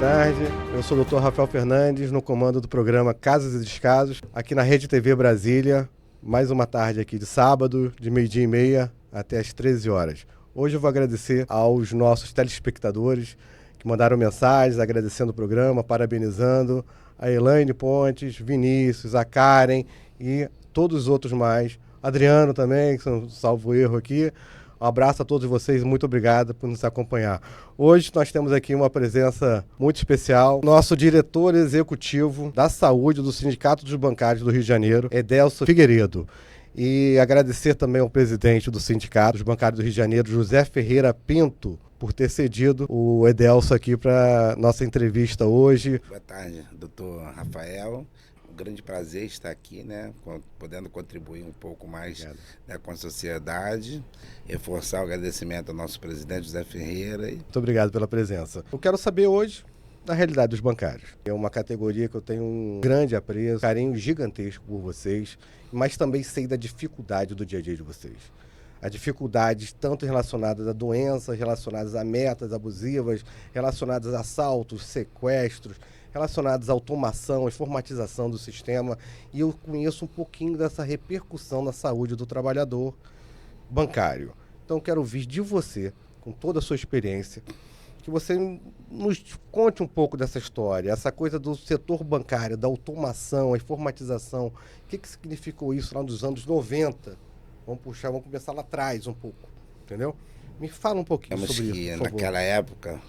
tarde. Eu sou o Dr. Rafael Fernandes, no comando do programa Casos e Descasos, aqui na Rede TV Brasília. Mais uma tarde aqui de sábado, de 12h30 até as 13 horas. Hoje eu vou agradecer aos nossos telespectadores que mandaram mensagens agradecendo o programa, parabenizando a Elaine Pontes, Vinícius, a Karen e todos os outros mais. Adriano também, que são salvo erro aqui. Um abraço a todos vocês, muito obrigado por nos acompanhar. Hoje nós temos aqui uma presença muito especial. Nosso diretor executivo da saúde do Sindicato dos Bancários do Rio de Janeiro, Edelso Figueiredo. E agradecer também ao presidente do Sindicato dos Bancários do Rio de Janeiro, José Ferreira Pinto, por ter cedido o Edelso aqui para nossa entrevista hoje. Boa tarde, doutor Rafael. Um grande prazer estar aqui, né, podendo contribuir um pouco mais, né, com a sociedade, reforçar o agradecimento ao nosso presidente José Ferreira. Muito obrigado pela presença. Eu quero saber hoje da realidade dos bancários. É uma categoria que eu tenho um grande apreço, carinho gigantesco por vocês, mas também sei da dificuldade do dia a dia de vocês. As dificuldades tanto relacionadas a doenças, relacionadas a metas abusivas, relacionadas a assaltos, sequestros, relacionados à automação, à informatização do sistema, e eu conheço um pouquinho dessa repercussão na saúde do trabalhador bancário. Então, quero ouvir de você, com toda a sua experiência, que você nos conte um pouco dessa história, essa coisa do setor bancário, da automação, a informatização. O que significou isso lá nos anos 90? Vamos começar lá atrás um pouco, entendeu? Me fala um pouquinho sobre isso, por favor. Naquela época,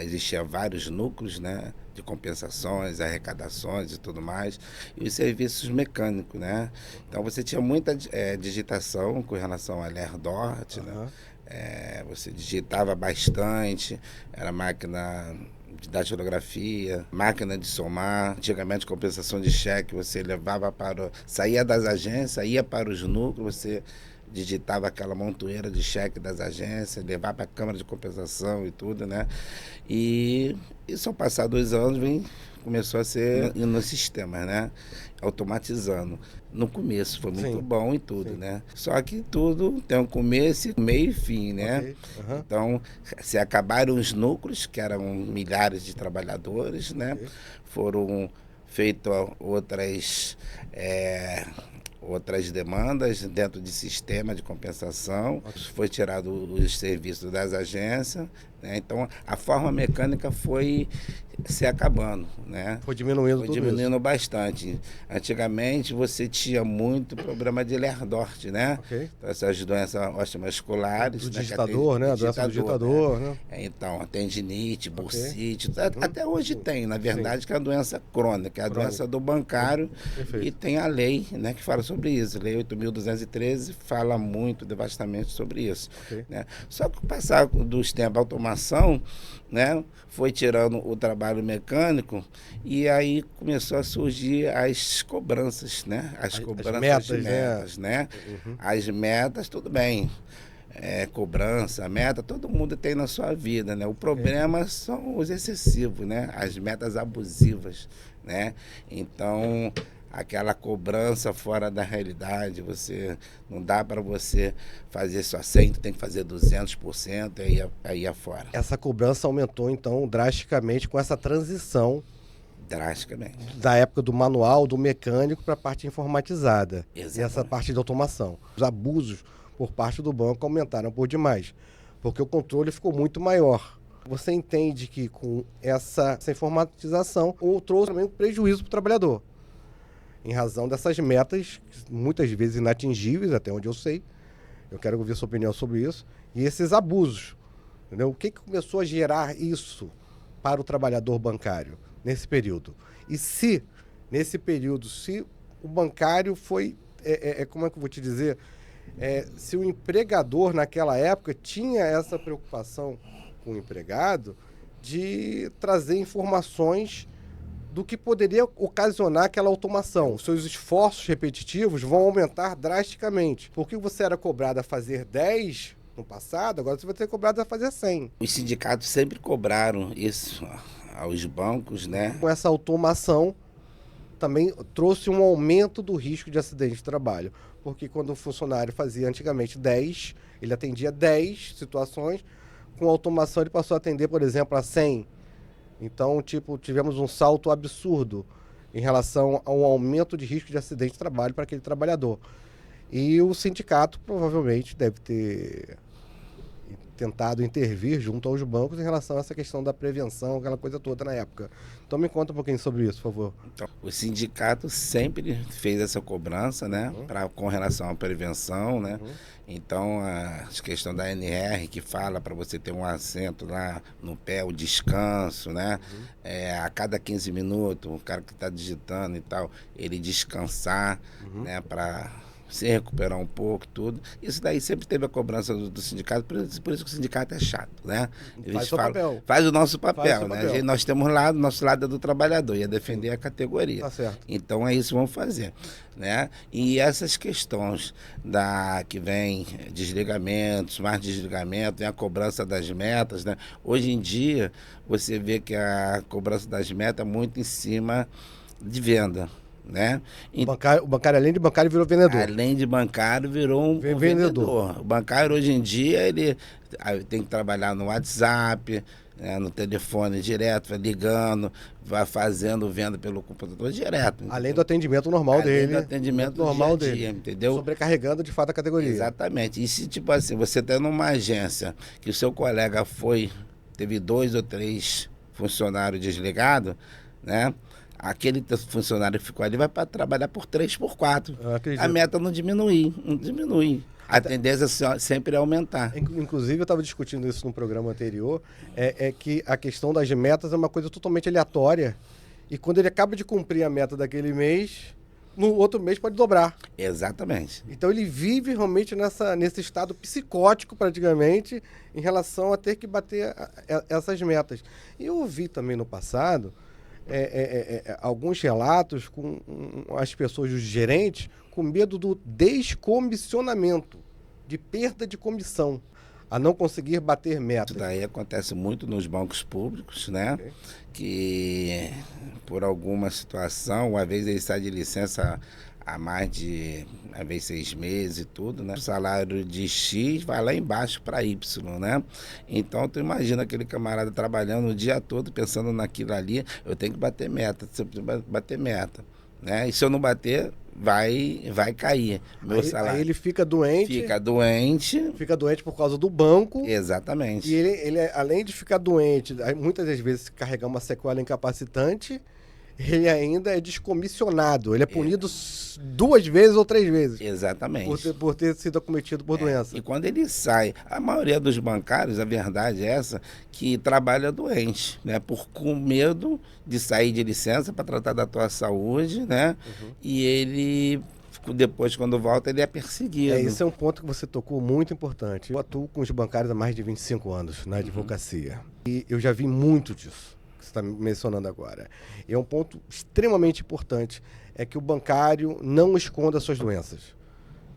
existia vários núcleos, né, de compensações, arrecadações e tudo mais, e os serviços mecânicos, né? Então você tinha muita digitação com relação a LERDORT, né? Você digitava bastante, era máquina de datilografia, máquina de somar. Antigamente, compensação de cheque, você levava saía das agências, ia para os núcleos, você digitava aquela montoeira de cheque das agências, levava para a Câmara de Compensação e tudo, né? E isso, ao passar 2 anos, começou a ser nos sistemas, né? Automatizando. No começo foi muito bom e tudo, né? Só que tudo tem um começo, meio e fim, né? Okay. Uhum. Então, se acabaram os núcleos, que eram milhares de trabalhadores, né? Okay. Foram feitas outras demandas dentro de sistema de compensação, foi tirado os serviços das agências, né? Então a forma mecânica foi se acabando, né? Foi diminuindo bastante. Antigamente você tinha muito problema de LERDORT, né? Okay. Então, essas doenças ostomosculares, do digitador, né? A doença do digitador, né? Então, a tendinite, bursite, até hoje tem, na verdade, que é a doença crônica, é a doença do bancário. Perfeito. E tem a lei, né, que fala sobre isso. Lei 8.213 fala muito devastamente sobre isso. Okay. Né? Só que com o passar dos tempos, a automação, né, foi tirando o trabalho mecânico e aí começou a surgir as cobranças, né? As metas, né? Uhum. As metas, tudo bem. Cobrança, meta, todo mundo tem na sua vida, né? O problema são os excessivos, né? As metas abusivas, né? Então, aquela cobrança fora da realidade, não dá para você fazer só 100, tem que fazer 200%, aí é fora. Essa cobrança aumentou, então, drasticamente com essa transição. Drasticamente. Da época do manual, do mecânico, para a parte informatizada. Exatamente. E essa parte de automação. Os abusos por parte do banco aumentaram por demais, porque o controle ficou muito maior. Você entende que com essa informatização trouxe também um prejuízo para o trabalhador, em razão dessas metas, muitas vezes inatingíveis, até onde eu sei. Eu quero ouvir sua opinião sobre isso. E esses abusos, entendeu? O que começou a gerar isso para o trabalhador bancário nesse período? E se, nesse período, se o bancário foi, como é que eu vou te dizer, se o empregador naquela época tinha essa preocupação com o empregado de trazer informações do que poderia ocasionar aquela automação. Os seus esforços repetitivos vão aumentar drasticamente. Porque você era cobrado a fazer 10 no passado, agora você vai ser cobrado a fazer 100. Os sindicatos sempre cobraram isso aos bancos, né? Com essa automação, também trouxe um aumento do risco de acidente de trabalho. Porque quando o funcionário fazia antigamente 10, ele atendia 10 situações, com automação ele passou a atender, por exemplo, a 100, Então, tipo, tivemos um salto absurdo em relação ao aumento de risco de acidente de trabalho para aquele trabalhador. E o sindicato provavelmente deve ter tentado intervir junto aos bancos em relação a essa questão da prevenção, aquela coisa toda na época. Então me conta um pouquinho sobre isso, por favor. Então, o sindicato sempre fez essa cobrança, né, com relação à prevenção, né? Então, a questão da NR, que fala para você ter um assento lá no pé, o descanso, né? A cada 15 minutos, o cara que está digitando e tal, ele descansar, né, para se recuperar um pouco, tudo. Isso daí sempre teve a cobrança do sindicato, por isso que o sindicato é chato, né? Faz o papel. Faz o nosso papel, né? Papel. Nós temos lá, do nosso lado é do trabalhador, ia defender a categoria. Tá certo. Então é isso que vamos fazer, né? E essas questões que vem desligamentos, mais desligamento, vem a cobrança das metas, né? Hoje em dia, você vê que a cobrança das metas é muito em cima de venda, né? O bancário, além de bancário, virou vendedor. Além de bancário, virou um vendedor. O bancário, hoje em dia, ele tem que trabalhar no WhatsApp, né, no telefone direto, vai ligando, vai fazendo venda pelo computador direto. Além do atendimento normal dele. Além do atendimento normal dele, entendeu? Sobrecarregando, de fato, a categoria. Exatamente. E se, tipo assim, você tem numa agência que o seu colega teve 2 ou 3 funcionários desligados, né? Aquele funcionário que ficou ali vai para trabalhar por 3, por 4. A meta não diminui. A tendência sempre é aumentar. Inclusive, eu estava discutindo isso no programa anterior, é que a questão das metas é uma coisa totalmente aleatória. E quando ele acaba de cumprir a meta daquele mês, no outro mês pode dobrar. Exatamente. Então ele vive realmente nesse estado psicótico, praticamente, em relação a ter que bater essas metas. E eu ouvi também no passado alguns relatos com as pessoas, os gerentes, com medo do descomissionamento, de perda de comissão, a não conseguir bater metas. Isso daí acontece muito nos bancos públicos, né? Okay. Que por alguma situação, uma vez ele sai de licença há mais de, às vezes, 6 meses e tudo, né? O salário de X vai lá embaixo para Y, né? Então, tu imagina aquele camarada trabalhando o dia todo pensando naquilo ali, eu tenho que bater meta, né? E se eu não bater, vai cair meu salário. Aí ele fica doente. Fica doente por causa do banco. Exatamente. E ele além de ficar doente, muitas das vezes carregar uma sequela incapacitante, ele ainda é descomissionado. Ele é punido 2 vezes ou 3 vezes. Exatamente. Por ter sido acometido por doença. E quando ele sai, a maioria dos bancários, a verdade é essa, que trabalha doente, né? Com medo de sair de licença para tratar da tua saúde, né? E ele, depois, quando volta, ele é perseguido. Esse é um ponto que você tocou muito importante. Eu atuo com os bancários há mais de 25 anos na advocacia. E eu já vi muito disso que você está mencionando agora. E é um ponto extremamente importante, é que o bancário não esconda suas doenças,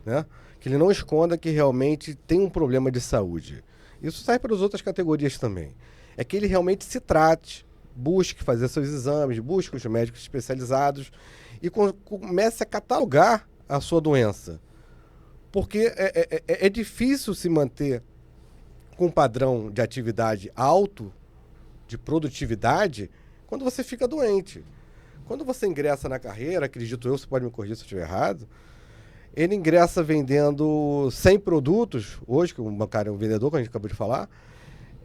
né? Que ele não esconda que realmente tem um problema de saúde. Isso sai para as outras categorias também. É que ele realmente se trate, busque fazer seus exames, busque os médicos especializados e comece a catalogar a sua doença. Porque é difícil se manter com um padrão de atividade alto, de produtividade, quando você fica doente. Quando você ingressa na carreira, acredito eu, você pode me corrigir se eu estiver errado, ele ingressa vendendo 100 produtos, hoje, que o bancário é um vendedor, que a gente acabou de falar,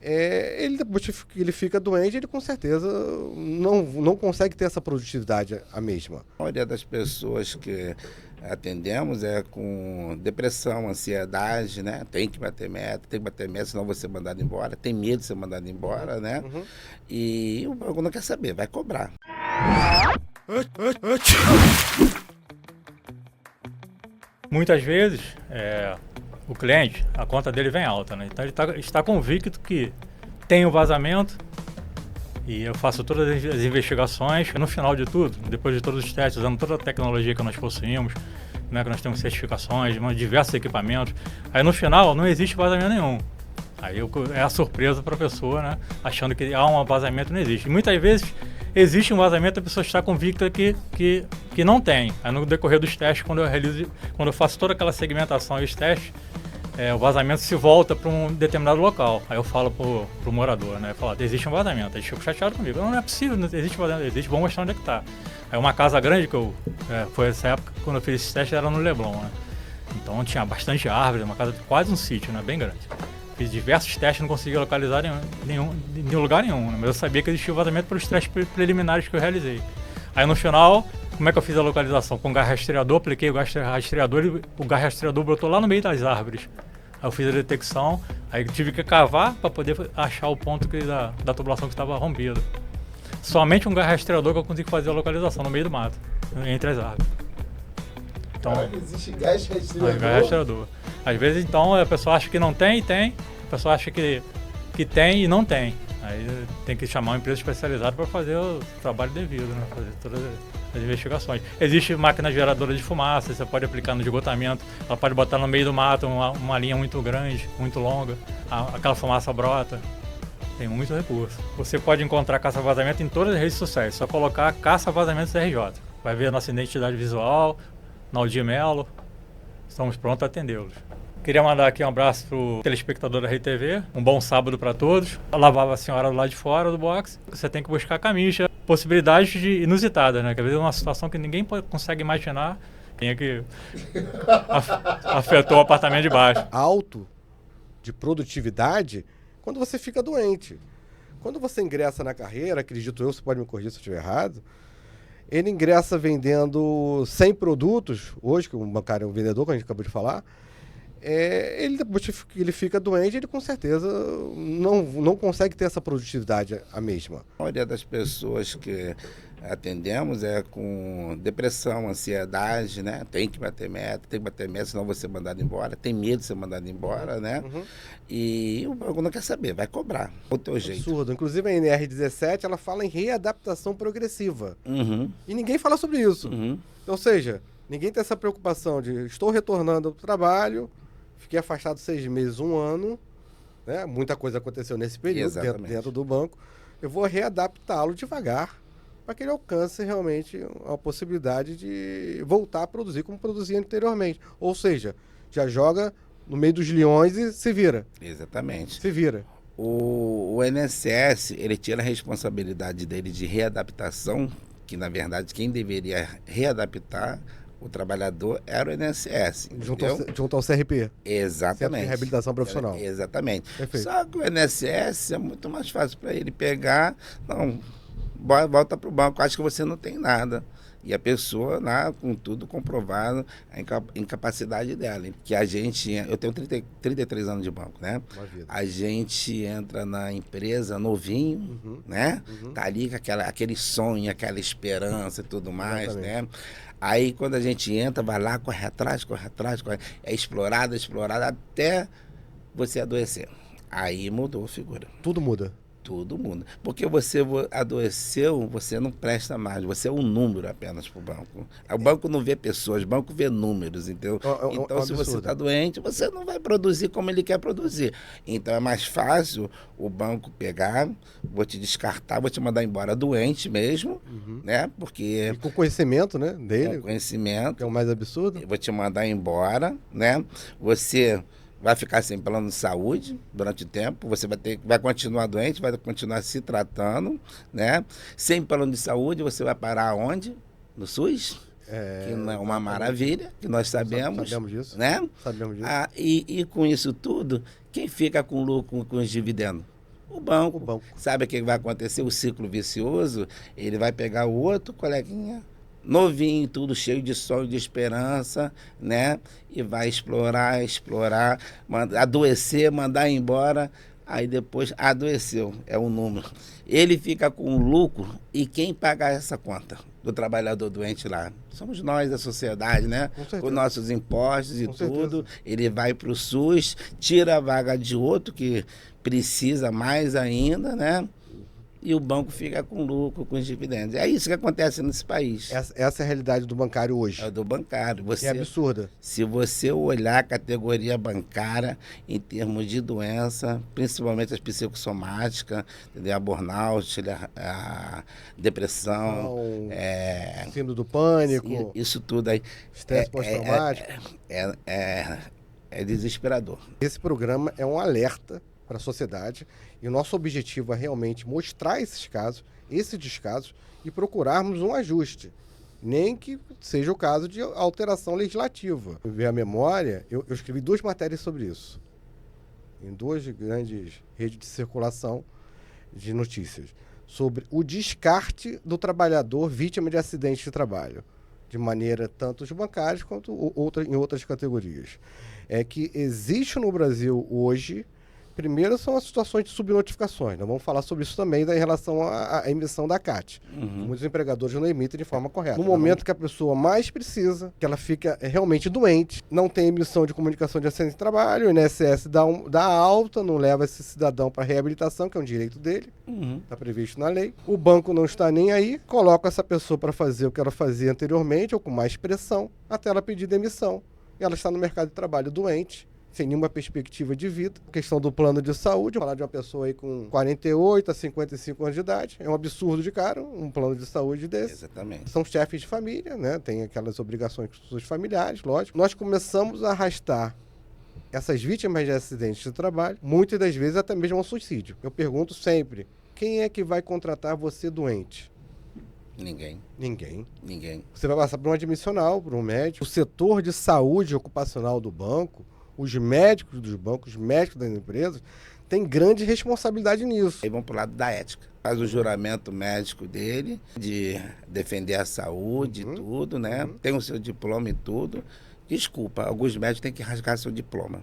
ele depois que ele fica doente, ele com certeza não consegue ter essa produtividade a mesma. A maioria das pessoas que atendemos é com depressão, ansiedade, né? Tem que bater meta, senão você ser mandado embora, tem medo de ser mandado embora, né? E o banco não quer saber, vai cobrar. Muitas vezes, o cliente, a conta dele vem alta, né? Então ele está convicto que tem um vazamento e eu faço todas as investigações. No final de tudo, depois de todos os testes, usando toda a tecnologia que nós possuímos, né, que nós temos certificações, diversos equipamentos, aí no final não existe vazamento nenhum. Aí é a surpresa para a pessoa, né, achando que um vazamento, não existe. E muitas vezes existe um vazamento, a pessoa está convicta que não tem. Aí no decorrer dos testes, quando eu faço toda aquela segmentação e os testes, o vazamento se volta para um determinado local. Aí eu falo pro morador, né? Eu falo, existe um vazamento. Aí eles ficam chateados comigo. Não é possível, não existe vazamento, existe, vamos mostrar onde é que tá. Aí uma casa grande que foi essa época, quando eu fiz esse teste, era no Leblon, né? Então tinha bastante árvore, uma casa quase um sítio, né? Bem grande. Fiz diversos testes, não conseguia localizar em lugar nenhum, né? Mas eu sabia que existia o vazamento pelos testes preliminares que eu realizei. Aí no final, como é que eu fiz a localização? Com o gás rastreador, apliquei o gás rastreador e o gás rastreador brotou lá no meio das árvores. Aí eu fiz a detecção, aí tive que cavar para poder achar o ponto da tubulação que estava rompida. Somente um gás rastreador que eu consegui fazer a localização no meio do mato, entre as árvores. Então, existe gás rastreador? Gás rastreador. Às vezes, então, a pessoa acha que não tem, tem. A pessoa acha que tem e não tem. Aí tem que chamar uma empresa especializada para fazer o trabalho devido, né? Fazer todas as investigações. Existe máquina geradora de fumaça, você pode aplicar no esgotamento, ela pode botar no meio do mato uma linha muito grande, muito longa, aquela fumaça brota. Tem muito recurso. Você pode encontrar caça-vazamento em todas as redes sociais, só colocar caça-vazamentos RJ. Vai ver a nossa identidade visual, Naldir Melo, estamos prontos a atendê-los. Queria mandar aqui um abraço pro telespectador da RTV, um bom sábado para todos. Eu lavava a senhora do lado de fora do box, você tem que buscar camicha, possibilidades inusitadas, né? Que às vezes é uma situação que ninguém consegue imaginar, que afetou o apartamento de baixo. Alto de produtividade quando você fica doente. Quando você ingressa na carreira, acredito eu, você pode me corrigir se eu estiver errado, ele ingressa vendendo 100 produtos, hoje, que o bancário é um vendedor, que a gente acabou de falar, ele depois que ele fica doente, ele com certeza não consegue ter essa produtividade a mesma. A maioria das pessoas que atendemos é com depressão, ansiedade, né? Tem que bater meta, senão você ser mandado embora, tem medo de ser mandado embora, né? Uhum. E o banco não quer saber, vai cobrar o teu jeito. Absurdo. Inclusive a NR17, ela fala em readaptação progressiva. Uhum. E ninguém fala sobre isso. Uhum. Ou seja, ninguém tem essa preocupação de estou retornando ao trabalho, fiquei afastado 6 meses, 1 ano, né? Muita coisa aconteceu nesse período dentro do banco. Eu vou readaptá-lo devagar para que ele alcance realmente a possibilidade de voltar a produzir como produzia anteriormente. Ou seja, já joga no meio dos leões e se vira. Exatamente. Se vira. O INSS, ele tira a responsabilidade dele de readaptação, que na verdade quem deveria readaptar o trabalhador era o INSS. Junto ao CRP. Exatamente. Centro de Reabilitação Profissional. Exatamente. Perfeito. Só que o INSS é muito mais fácil para ele pegar, não, volta para o banco, acho que você não tem nada. E a pessoa lá, com tudo comprovado, a incapacidade dela. Que a gente, eu tenho 33 anos de banco, né? A gente entra na empresa novinho, né? Tá ali com aquele sonho, aquela esperança e tudo mais, né? Aí quando a gente entra, vai lá, corre atrás, é explorado, até você adoecer. Aí mudou a figura. Tudo muda. Tudo muda. Porque você adoeceu, você não presta mais. Você é um número apenas para o banco. O banco não vê pessoas, o banco vê números, entendeu? Então, se você está doente, você não vai produzir como ele quer produzir. Então, é mais fácil o banco pegar, vou te descartar, vou te mandar embora doente mesmo, né? Porque... E com conhecimento, né, dele. Com conhecimento. Que é o mais absurdo. Eu vou te mandar embora, né? Você... vai ficar sem plano de saúde durante o tempo, você vai continuar doente, vai continuar se tratando, né? Sem plano de saúde, você vai parar onde? No SUS? Que não é uma maravilha, que nós sabemos. Sabemos disso. Né? Sabemos disso. E com isso tudo, quem fica com lucro com os dividendos? O banco. Sabe o que vai acontecer? O ciclo vicioso, ele vai pegar o outro coleguinha, novinho, tudo cheio de sonho, de esperança, né? E vai explorar, adoecer, mandar embora, aí depois adoeceu, é o número. Ele fica com lucro e quem paga essa conta do trabalhador doente lá? Somos nós, a sociedade, né? Com nossos impostos e tudo. Ele vai para o SUS, tira a vaga de outro que precisa mais ainda, né? E o banco fica com lucro, com os dividendos. É isso que acontece nesse país. Essa é a realidade do bancário hoje. É do bancário. É absurda. Se você olhar a categoria bancária em termos de doença, principalmente as psicossomáticas, a burnout, a depressão, síndrome do pânico, isso tudo aí. Estresse pós-traumático. É desesperador. Esse programa é um alerta para a sociedade e o nosso objetivo é realmente mostrar esses descasos e procurarmos um ajuste. Nem que seja o caso de alteração legislativa. Ver a memória, eu escrevi 2 matérias sobre isso, em 2 grandes redes de circulação de notícias, sobre o descarte do trabalhador vítima de acidente de trabalho, de maneira tanto os bancários quanto em outras categorias. É que existe no Brasil hoje, primeiro são as situações de subnotificações. Nós vamos falar sobre isso também em relação à emissão da CAT. Muitos empregadores não emitem de forma correta. No momento que a pessoa mais precisa, que ela fica realmente doente, não tem emissão de comunicação de acidente de trabalho, o INSS dá alta, não leva esse cidadão para reabilitação, que é um direito dele, está previsto na lei. O banco não está nem aí, coloca essa pessoa para fazer o que ela fazia anteriormente, ou com mais pressão, até ela pedir demissão. E ela está no mercado de trabalho doente, sem nenhuma perspectiva de vida. A questão do plano de saúde, falar de uma pessoa aí com 48 a 55 anos de idade, é um absurdo de caro, um plano de saúde desse. Exatamente. São chefes de família, né? Tem aquelas obrigações com seus familiares, lógico. Nós começamos a arrastar essas vítimas de acidentes de trabalho, muitas das vezes até mesmo ao suicídio. Eu pergunto sempre, quem é que vai contratar você doente? Ninguém. Ninguém. Você vai passar por um admissional, por um médico. O setor de saúde ocupacional do banco, os médicos dos bancos, os médicos das empresas, têm grande responsabilidade nisso. Aí vamos para o lado da ética. Faz o juramento médico dele, de defender a saúde e tudo, né? Tem o seu diploma e tudo. Desculpa, alguns médicos têm que rasgar seu diploma.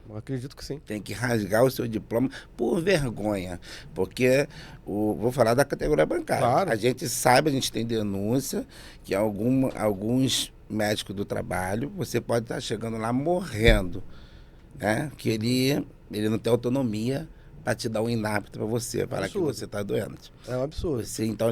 Eu acredito que sim. Tem que rasgar o seu diploma por vergonha. Porque, vou falar da categoria bancária. Claro. A gente sabe, a gente tem denúncia que alguns médicos do trabalho, você pode estar chegando lá morrendo, né? Que ele não tem autonomia para te dar um inapto para você, falar que você está doente. É um absurdo. Então,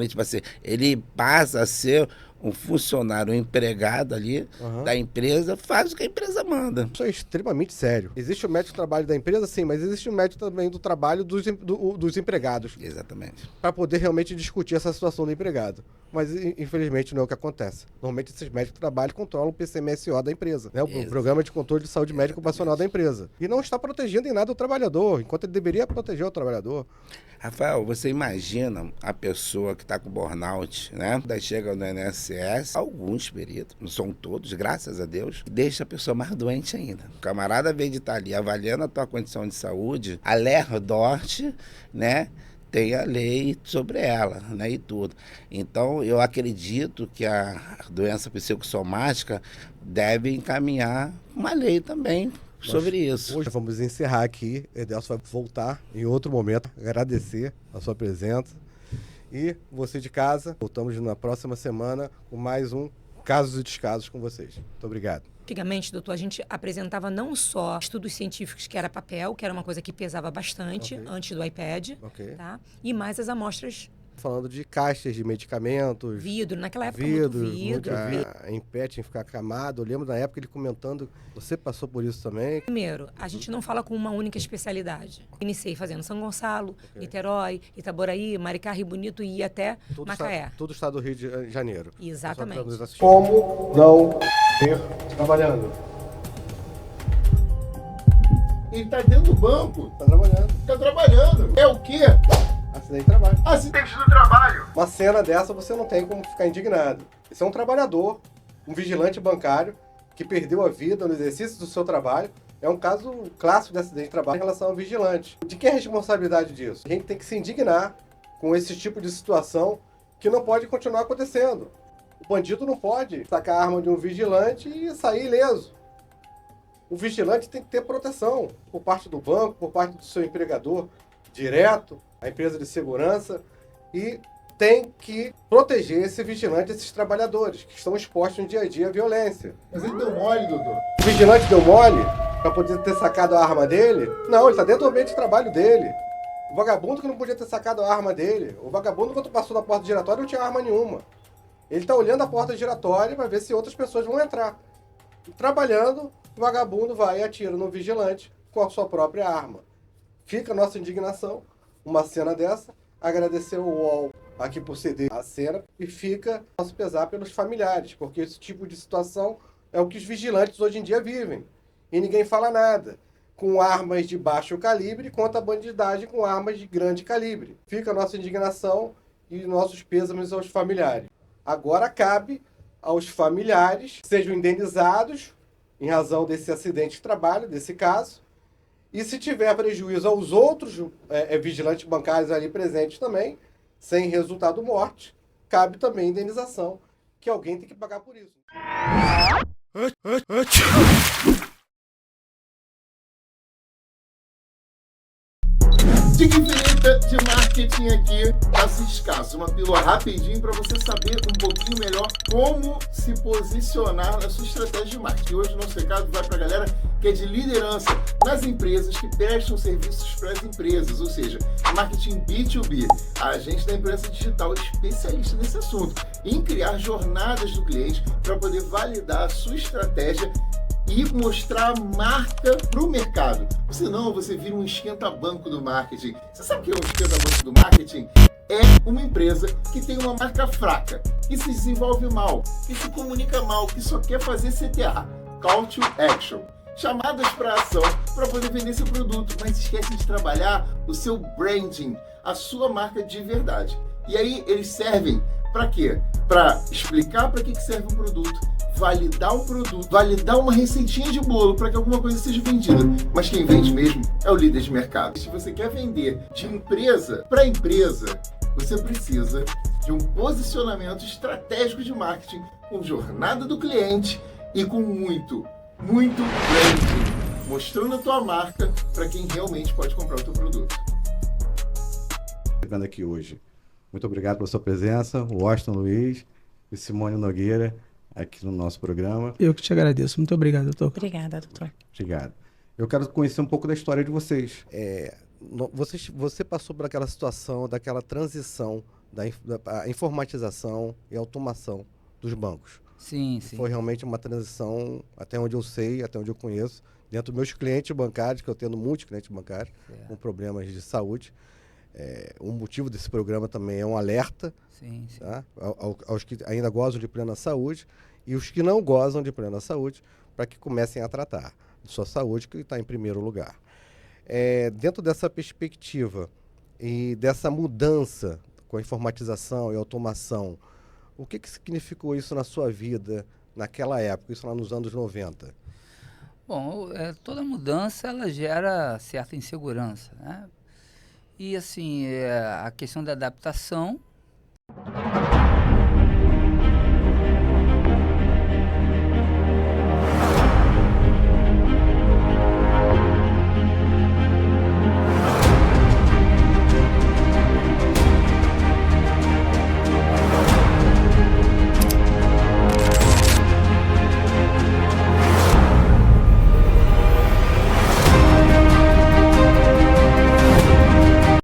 ele passa a ser um funcionário, um empregado ali da empresa, faz o que a empresa manda. Isso é extremamente sério. Existe o médico do trabalho da empresa, sim, mas existe o médico também do trabalho dos empregados. Exatamente. Para poder realmente discutir essa situação do empregado. Mas, infelizmente, não é o que acontece. Normalmente, esses médicos de trabalho controlam o PCMSO da empresa, né? O Programa de Controle de Saúde Médica Ocupacional da empresa. E não está protegendo em nada o trabalhador, enquanto ele deveria proteger o trabalhador. Rafael, você imagina a pessoa que está com burnout, né? Daí chega no INSS, alguns peritos, não são todos, graças a Deus, deixa a pessoa mais doente ainda. O camarada, veio de estar ali avaliando a tua condição de saúde, a LERDORT, né? Tem a lei sobre ela, né, e tudo. Então, eu acredito que a doença psicossomática deve encaminhar uma lei também sobre isso. Hoje vamos encerrar aqui. Edelso vai voltar em outro momento, agradecer a sua presença. E você de casa, voltamos na próxima semana com mais um Casos e Descasos com vocês. Muito obrigado. Antigamente, doutor, a gente apresentava não só estudos científicos, que era papel, que era uma coisa que pesava bastante antes do iPad, tá? E mais as amostras. Falando de caixas de medicamentos. Vidro, naquela época muito vidro. Em pé tinha que ficar camado. Eu lembro na época ele comentando, você passou por isso também? Primeiro, a gente não fala com uma única especialidade. Iniciei fazendo São Gonçalo, Niterói, Itaboraí, Maricá, Rio Bonito e até Macaé. Todo o estado do Rio de Janeiro. Exatamente. Como não ter trabalhando? Ele tá dentro do banco. Tá trabalhando. Tá trabalhando. É o quê? Acidente de trabalho. Acidente do trabalho. Uma cena dessa você não tem como ficar indignado. Esse é um trabalhador, um vigilante bancário que perdeu a vida no exercício do seu trabalho. É um caso clássico de acidente de trabalho em relação ao vigilante. De quem é a responsabilidade disso? A gente tem que se indignar com esse tipo de situação que não pode continuar acontecendo. O bandido não pode sacar a arma de um vigilante e sair ileso. O vigilante tem que ter proteção por parte do banco, por parte do seu empregador direto, a empresa de segurança, e tem que proteger esse vigilante, esses trabalhadores que estão expostos no dia a dia à violência. Mas ele deu mole, doutor. O vigilante deu mole para poder ter sacado a arma dele? Não, ele está dentro do ambiente de trabalho dele. O vagabundo que não podia ter sacado a arma dele. O vagabundo, quando passou na porta giratória, não tinha arma nenhuma. Ele está olhando a porta giratória para ver se outras pessoas vão entrar. Trabalhando, o vagabundo vai e atira no vigilante com a sua própria arma. Fica a nossa indignação, uma cena dessa, agradecer o UOL aqui por ceder a cena, e fica nosso pesar pelos familiares, porque esse tipo de situação é o que os vigilantes hoje em dia vivem. e ninguém fala nada. Com armas de baixo calibre contra a bandidagem com armas de grande calibre. Fica a nossa indignação e nossos pêsames aos familiares. Agora cabe aos familiares que sejam indenizados em razão desse acidente de trabalho, desse caso. E se tiver prejuízo aos outros vigilantes bancários ali presentes também, sem resultado morte, cabe também indenização, que alguém tem que pagar por isso. Dica infinita de marketing aqui da Ciscasso. Uma pílula rapidinho para você saber um pouquinho melhor como se posicionar na sua estratégia de marketing. Hoje o nosso recado vai para a galera que é de liderança nas empresas que prestam serviços para as empresas, ou seja, marketing B2B. A gente da imprensa digital é especialista nesse assunto, em criar jornadas do cliente para poder validar a sua estratégia e mostrar a marca para o mercado. Senão você vira um esquenta-banco do marketing. Você sabe o que é um esquenta-banco do marketing? É uma empresa que tem uma marca fraca, que se desenvolve mal, que se comunica mal, que só quer fazer CTA, Call to Action. Chamadas para ação para poder vender seu produto, mas esquece de trabalhar o seu branding, a sua marca de verdade. E aí eles servem para quê? Para explicar para que serve um produto, validar um produto, validar uma receitinha de bolo para que alguma coisa seja vendida. Mas quem vende mesmo é o líder de mercado. Se você quer vender de empresa para empresa, você precisa de um posicionamento estratégico de marketing com jornada do cliente e com muito branding, mostrando a tua marca para quem realmente pode comprar o teu produto. Chegando aqui hoje. Muito obrigado pela sua presença, o Washington Luiz e Simone Nogueira, aqui no nosso programa. Eu que te agradeço. Muito obrigado, doutor. Obrigada, doutor. Obrigado. Eu quero conhecer um pouco da história de vocês. Você passou por aquela situação, daquela transição da informatização e automação dos bancos. Sim. Foi realmente uma transição, até onde eu sei, até onde eu conheço, dentro dos meus clientes bancários, que eu tenho muitos clientes bancários com problemas de saúde. Um motivo desse programa também é um alerta tá? aos que ainda gozam de plena saúde e os que não gozam de plena saúde, para que comecem a tratar de sua saúde, que está em primeiro lugar. Dentro dessa perspectiva e dessa mudança com a informatização e automação, o que significou isso na sua vida naquela época, isso lá nos anos 90? Bom, toda mudança ela gera certa insegurança, né? E assim, a questão da adaptação